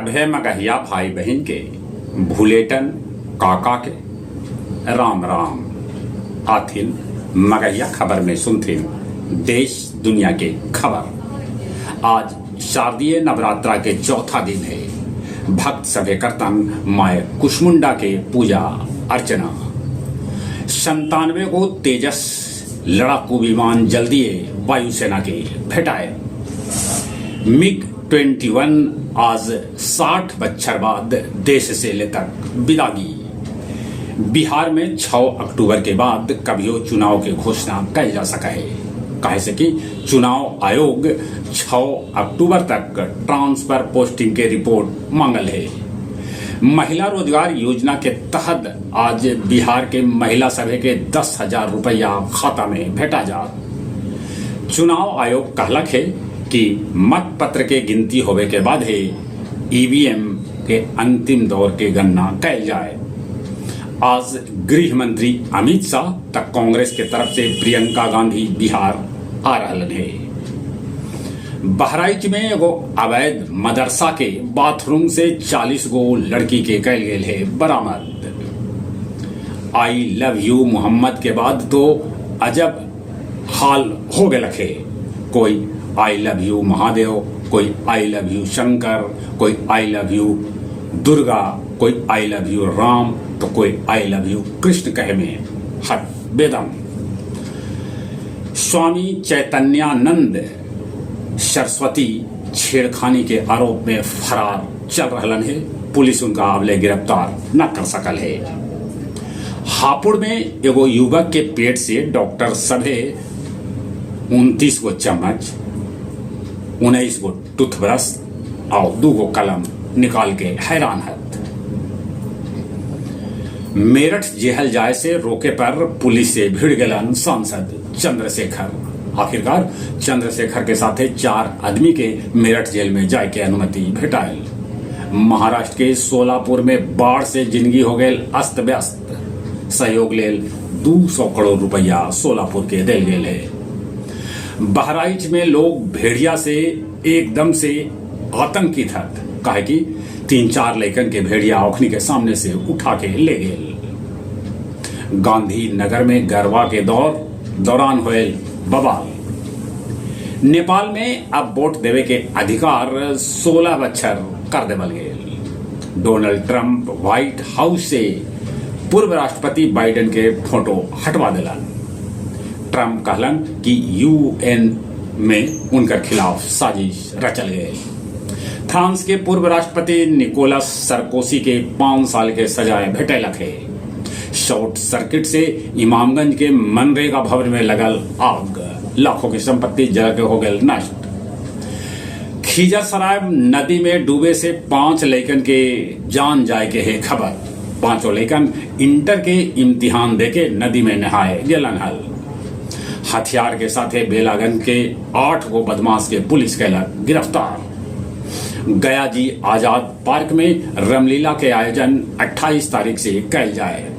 सभे मगहिया भाई बहन के भूलेटन काका के राम राम आथिन मगहिया खबर में सुनथिन देश दुनिया के खबर। आज शारदीय नवरात्रा के चौथा दिन है। भक्त सभे करतन माय कुष्मुंडा के पूजा अर्चना। 97 को तेजस लड़ाकू विमान जल्दी वायुसेना के भेटाए। मिग 21 आज 60 बच्छर बाद देश से ले तक विदागी। बिहार में 6 अक्टूबर के बाद कभियो चुनाव की घोषणा कल जा सका है। कहे से कि चुनाव आयोग 6 अक्टूबर तक ट्रांसफर पोस्टिंग के रिपोर्ट मांगल है। महिला रोजगार योजना के तहत आज बिहार के महिला सभे के 10,000 रुपया खाता में भेटा जा। चुनाव आयोग कहलक है कि मत पत्र के गिनती होवे के बाद है ईवीएम के अंतिम दौर के गणना कैल जाए। आज गृह मंत्री अमित शाह तक कांग्रेस के तरफ से प्रियंका गांधी बिहार आ रहलन है। बहराइच में एगो अवैध मदरसा के बाथरूम से 40 गो लड़की के कैल गेल है बरामद। आई लव यू मोहम्मद के बाद तो अजब हाल हो गए है। कोई आई लव यू महादेव, कोई आई लव यू शंकर, कोई आई लव यू दुर्गा, कोई आई लव यू राम, तो कोई आई लव यू कृष्ण कहे में हद बेदम। स्वामी चैतन्यानंद सरस्वती छेड़खानी के आरोप में फरार चल रहलन है। पुलिस उनका अबले गिरफ्तार न कर सकल है। हापुड़ में एगो युवक के पेट से डॉक्टर सभे 29 गो चम्मच, 19 गो टूथब्रश और 2 गो कलम निकाल के हैरान है। मेरठ जेहल जाए से रोके पर पुलिस से भिड़ गलन सांसद चंद्रशेखर। आखिरकार चंद्रशेखर के साथ 4 आदमी के मेरठ जेल में जाए के अनुमति भेटाइल। महाराष्ट्र के सोलापुर में बाढ़ से जिंदगी हो गए अस्त व्यस्त। सहयोग लेल 200 करोड़ रुपया सोलापुर के दिल गेल है। बहराइच में लोग भेड़िया से एकदम से आतंकित है। कहे कि 3-4 लड़कन के भेड़िया ओखनी के सामने से उठा के ले गए। गांधी नगर में गरबा के दौरान हुए बवाल। नेपाल में अब वोट देवे के अधिकार 16 बच्छर कर देवल गए। डोनाल्ड ट्रंप व्हाइट हाउस से पूर्व राष्ट्रपति बाइडेन के फोटो हटवा दिलन। ट्रंप कहलन कि यूएन में उनके खिलाफ साजिश रचल गए। फ्रांस के पूर्व राष्ट्रपति निकोलस सरकोसी के 5 साल के सजाए भेटलक है। शॉर्ट सर्किट से इमामगंज के मनरेगा भवन में लगल आग, लाखों की संपत्ति जल के हो गए नष्ट। खिजरसराय नदी में डूबे से 5 लड़कन के जान जाए के है खबर। 5 लड़कन इंटर के इम्तिहान देके नदी में नहाए गेलन हल। हथियार के साथ बेलागंज के 8 गो बदमाश के पुलिस कैलक गिरफ्तार। गया जी आजाद पार्क में रामलीला के आयोजन 28 तारीख से कैल जाए।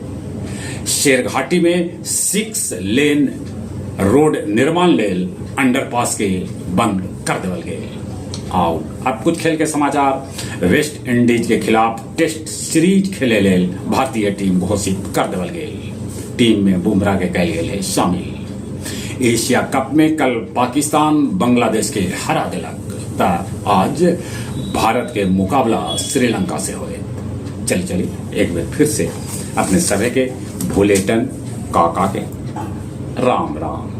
शेरघाटी में 6 लेन रोड निर्माण लेल अंडरपास के बंद कर देवल गए। आओ अब कुछ खेल के समाचार। वेस्ट इंडीज के खिलाफ टेस्ट सीरीज खेले लेल भारतीय टीम घोषित कर देवल गई। टीम में बुमराह के कैल गेल है शामिल। एशिया कप में कल पाकिस्तान बांग्लादेश के हरा दिलक। आज भारत के मुकाबला श्रीलंका से हुए। चलिए एक बार फिर से अपने सभी के भूलेटन काका के राम राम।